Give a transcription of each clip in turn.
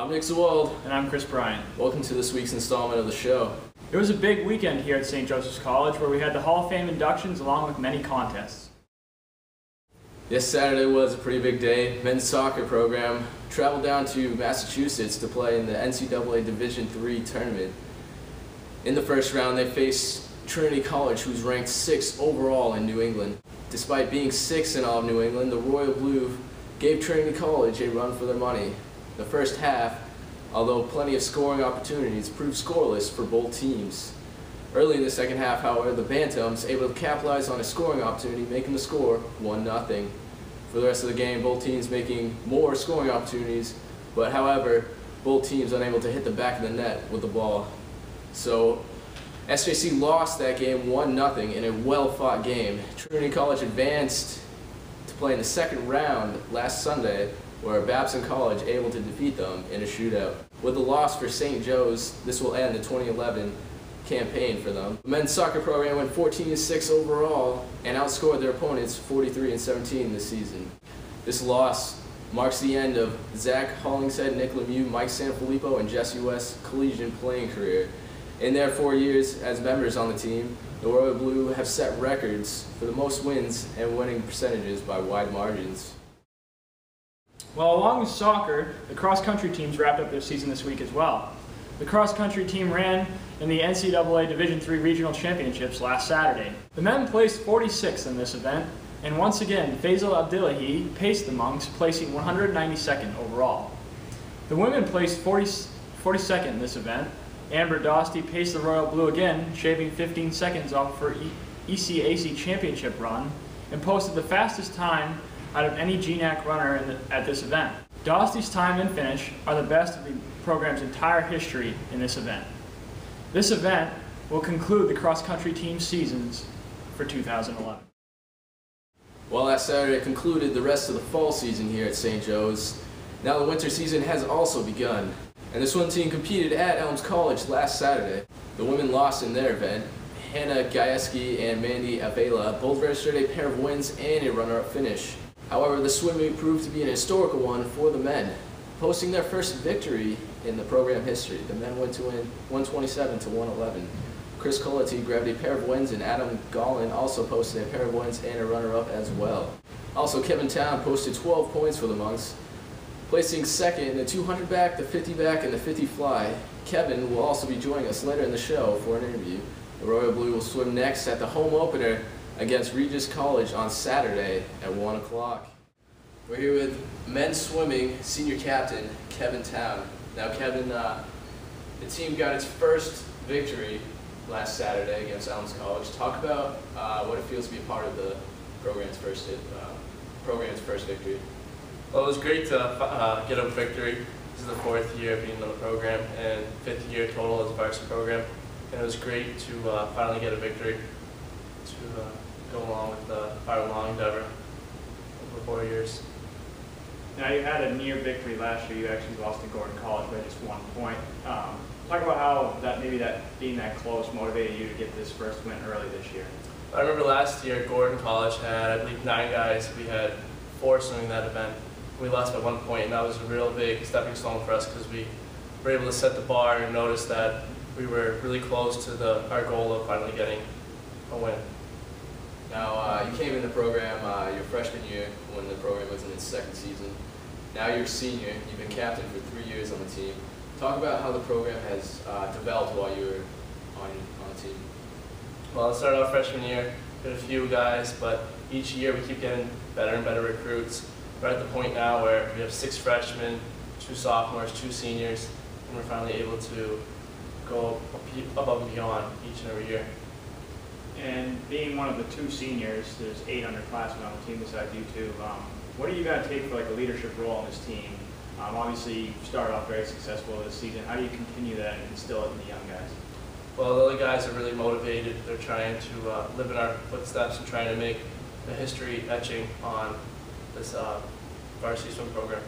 I'm Nick Zawald. And I'm Chris Bryant. Welcome to this week's installment of the show. It was a big weekend here at St. Joseph's College where we had the Hall of Fame inductions along with many contests. Yes, Saturday was a pretty big day. Men's soccer program traveled down to Massachusetts to play in the NCAA Division III tournament. In the first round, they faced Trinity College, who's ranked 6th overall in New England. Despite being 6th in all of New England, the Royal Blue gave Trinity College a run for their money. The first half, although plenty of scoring opportunities, proved scoreless for both teams. Early in the second half, however, the Bantams able to capitalize on a scoring opportunity, making the score 1-0. For the rest of the game, both teams making more scoring opportunities, but however, both teams unable to hit the back of the net with the ball. So SJC lost that game 1-0 in a well-fought game. Trinity College advanced to play in the second round last Sunday, where Babson College able to defeat them in a shootout. With the loss for St. Joe's, this will end the 2011 campaign for them. The men's soccer program went 14-6 overall and outscored their opponents 43-17 this season. This loss marks the end of Zach Hollingshead, Nick Lemieux, Mike Sanfilippo, and Jesse West's collegiate playing career. In their 4 years as members on the team, the Royal Blue have set records for the most wins and winning percentages by wide margins. Well, along with soccer, the cross-country teams wrapped up their season this week as well. The cross-country team ran in the NCAA Division III Regional Championships last Saturday. The men placed 46th in this event, and once again, Faisal Abdillahi paced the Monks, placing 192nd overall. The women placed 42nd in this event. Amber Dosty paced the Royal Blue again, shaving 15 seconds off her ECAC championship run, and posted the fastest time out of any GNAC runner at this event. Dosty's time and finish are the best of the program's entire history in this event. This event will conclude the cross-country team seasons for 2011. Well, last Saturday concluded the rest of the fall season here at St. Joe's. Now the winter season has also begun, and the swim team competed at Elms College last Saturday. The women lost in their event. Hannah Gajewski and Mandy Avila both registered a pair of wins and a runner-up finish. However, the swim meet proved to be an historical one for the men, posting their first victory in the program history. The men went to win 127-111. Chris Colletti grabbed a pair of wins, and Adam Gollin also posted a pair of wins and a runner-up as well. Also, Kevin Town posted 12 points for the Monks, placing second in the 200 back, the 50 back, and the 50 fly. Kevin will also be joining us later in the show for an interview. The Royal Blue will swim next at the home opener against Regis College on Saturday at 1 o'clock. We're here with men's swimming senior captain, Kevin Town. Now Kevin, the team got its first victory last Saturday against Elms College. Talk about what it feels to be a part of the program's first victory. Well, it was great to get a victory. This is the 4th year being in the program and 5th year total as a varsity program. And it was great to finally get a victory to go along with the fire-long endeavor over 4 years. Now, you had a near victory last year. You actually lost to Gordon College by just 1 point. Talk about how being that close motivated you to get this first win early this year. I remember last year Gordon College had, I believe, 9 guys. We had 4 swimming that event. We lost by 1 point, and that was a real big stepping stone for us because we were able to set the bar and notice that we were really close to our goal of finally getting a win. Now, you came in the program your freshman year when the program was in its 2nd season. Now you're a senior. You've been captain for 3 years on the team. Talk about how the program has developed while you were on the team. Well, it started off freshman year, we had a few guys, but each year we keep getting better and better recruits. We're at the point now where we have 6 freshmen, 2 sophomores, 2 seniors, and we're finally able to go above and beyond each and every year. And being one of the 2 seniors, there's 8 underclassmen on the team besides you two. What do you got to take for like a leadership role on this team? Obviously, you started off very successful this season. How do you continue that and instill it in the young guys? Well, the other guys are really motivated. They're trying to live in our footsteps and trying to make the history etching on this varsity swim program.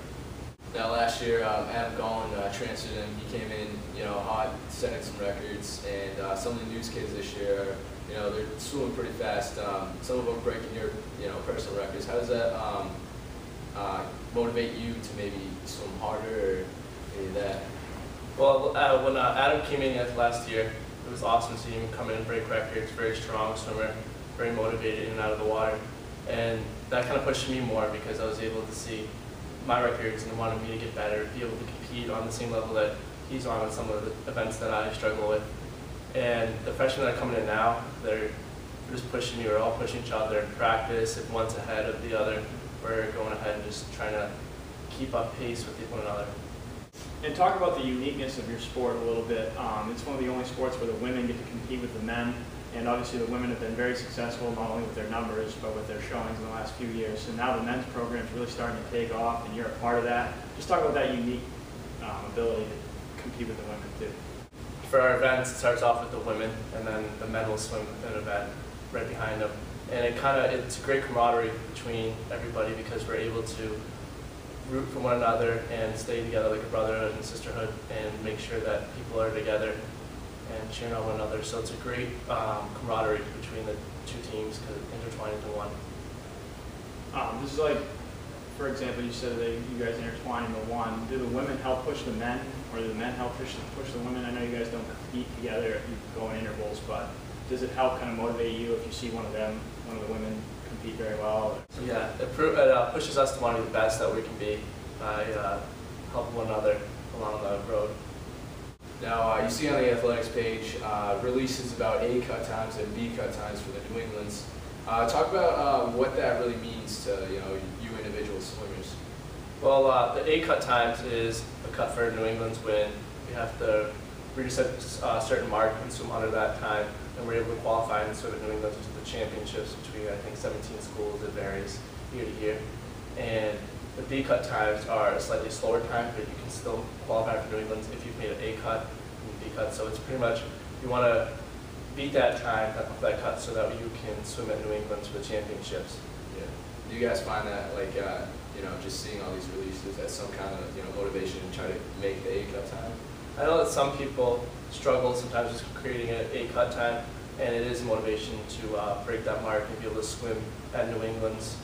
Now last year, Adam Gollin transferred in. He came in, hot, setting some records, and some of the news kids this year, they're swimming pretty fast. Some of them breaking your, personal records. How does that motivate you to maybe swim harder? Or Maybe that. Well, when Adam came in last year, it was awesome to see him come in and break records. Very strong swimmer, very motivated in and out of the water, and that kind of pushed me more because I was able to see my records and wanted me to get better, be able to compete on the same level that he's on some of the events that I struggle with. And the freshmen that are coming in now, they're just pushing me. We're all pushing each other in practice. If one's ahead of the other, we're going ahead and just trying to keep up pace with one another. And talk about the uniqueness of your sport a little bit. It's one of the only sports where the women get to compete with the men, and obviously the women have been very successful not only with their numbers but with their showings in the last few years. So now the men's program is really starting to take off, and you're a part of that. Just talk about that unique ability to compete with the women too. For our events, it starts off with the women, and then the men will swim an event right behind them. And it's a great camaraderie between everybody because we're able to root for one another and stay together like a brotherhood and sisterhood and make sure that people are together and cheering on one another. So it's a great camaraderie between the two teams because it's intertwined into one. This is like, for example, you said that you guys intertwine into one. Do the women help push the men, or do the men help push the women? I know you guys don't compete together, you go in intervals, but does it help kind of motivate you if you see one of the women compete very well? So yeah, it pushes us to want to be the best that we can be by helping one another along the road. Now, you see on the athletics page releases about A cut times and B cut times for the New Englands. Talk about what that really means to you individual swimmers. Well, the A cut times is a cut for New England's win. We have to reach a certain mark and swim under that time, and we're able to qualify and swim at New England's, which is the championships between I think 17 schools. It varies year to year. And the B cut times are a slightly slower time, but you can still qualify for New England's if you've made an A cut and B cut. So it's pretty much you want to beat that time, that cut, so that you can swim at New England's for the championships. Yeah. Do you guys find that just seeing all these releases as some kind of motivation to try to make the A cut time? I know that some people struggle sometimes just creating an A cut time, and it is a motivation to break that mark and be able to swim at New England's.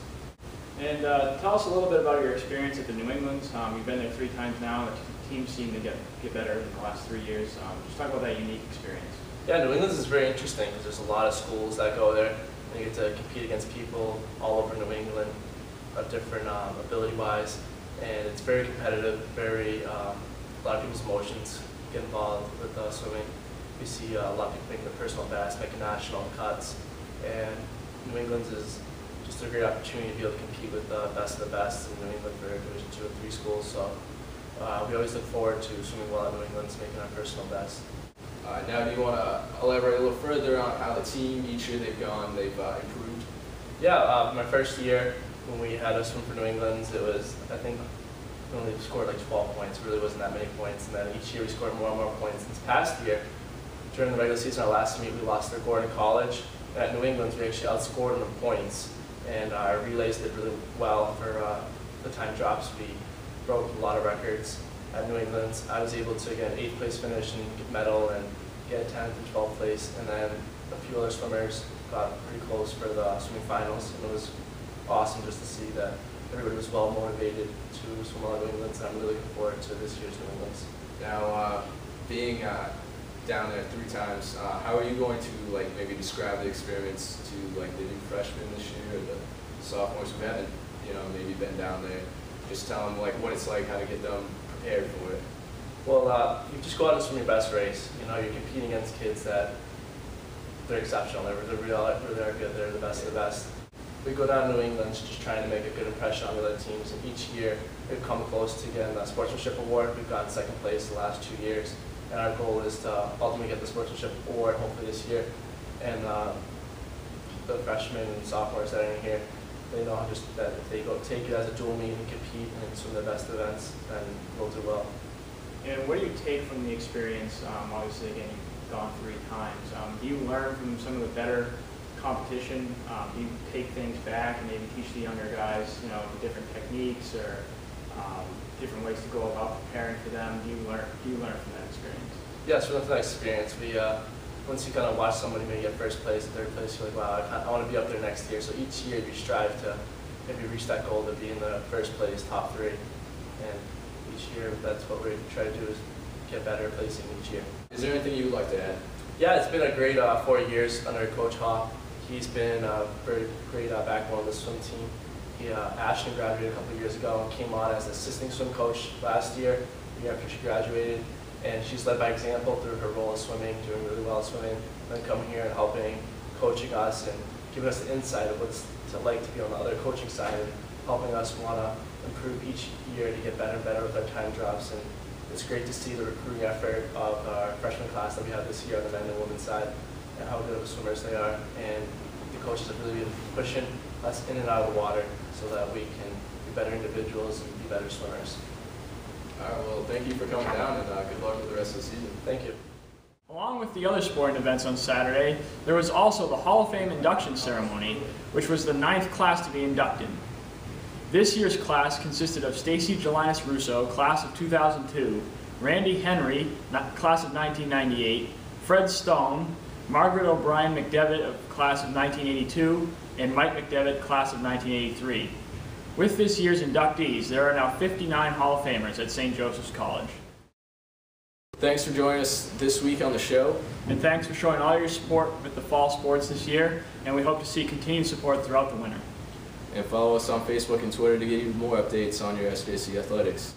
And tell us a little bit about your experience at the New England's. You've been there 3 times now. The teams seem to get better in the last 3 years. Just talk about that unique experience. Yeah, New England's is very interesting because there's a lot of schools that go there, and you get to compete against people all over New England, different ability-wise, and it's very competitive. A lot of people's emotions get involved with swimming. We see a lot of people making their personal best, making national cuts, and New England's is just a great opportunity to be able to compete with the best of the best in New England for Division 2 and 3 schools. So we always look forward to swimming well at New England's, making our personal best. Now, do you want to elaborate a little further on how the team, each year they've improved? Yeah, my first year when we had to swim for New England's, it was, I think, we only scored like 12 points. It really wasn't that many points. And then each year we scored more and more points. This past year, during the regular season, our last meet, we lost to Gordon College. And at New England's, we actually outscored them in points. And our relays did really well for the time drops. We broke a lot of records at New England's. I was able to get an 8th place finish and get medal and get 10th and 12th place. And then a few other swimmers got pretty close for the swimming finals. And it was awesome just to see that everybody was well motivated to swim well at New England's. And I'm really looking forward to this year's New England's. Now, being down there 3 times, how are you going to maybe describe the experience to the new freshmen this year, or the sophomores who haven't maybe been down there? Just tell them what it's like, how to get them prepared for it. Well, you just go out and swim your best race. You're competing against kids that they're exceptional. They're really good. They're the best of the best. We go down to New England just trying to make a good impression on the other teams, and each year we've come close to getting the sportsmanship award. We've gotten 2nd place the last 2 years, and our goal is to ultimately get the sportsmanship award hopefully this year. And the freshmen and sophomores that are in here, they know just that if they go take it as a dual meet and compete and swim the best events, then we'll do well. And what do you take from the experience? Obviously, again, you've gone 3 times. Do you learn from some of the better competition? Do you take things back and maybe teach the younger guys, different techniques or different ways to go about preparing for them? Do you learn from that experience? Yes, we learn from that experience. We once you kind of watch somebody maybe get 1st place, 3rd place, you're like, wow, I want to be up there next year. So each year you strive to maybe reach that goal to be in the 1st place, top 3. And each year. That's what we try to do, is get better placing each year. Is there anything you'd like to add? Yeah, it's been a great 4 years under Coach Hawk. He's been a very great backbone of the swim team. Ashton graduated a couple of years ago and came on as assistant swim coach last year, the year after she graduated. And she's led by example through her role in swimming, doing really well in swimming, and then coming here and helping, coaching us, and giving us the insight of what's it like to be on the other coaching side, and helping us want to improve each year to get better and better with our time drops. And it's great to see the recruiting effort of our freshman class that we have this year on the men and women's side, and how good of swimmers they are. And the coaches have really been pushing us in and out of the water so that we can be better individuals and be better swimmers. All right, well, thank you for coming down, and good luck with the rest of the season. Thank you. Along with the other sporting events on Saturday, there was also the Hall of Fame induction ceremony, which was the 9th class to be inducted. This year's class consisted of Stacy Jelinas Russo, class of 2002, Randy Henry, class of 1998, Fred Stone, Margaret O'Brien McDevitt, of class of 1982, and Mike McDevitt, class of 1983. With this year's inductees, there are now 59 Hall of Famers at St. Joseph's College. Thanks for joining us this week on the show. And thanks for showing all your support with the fall sports this year, and we hope to see continued support throughout the winter. And follow us on Facebook and Twitter to get even more updates on your SJC athletics.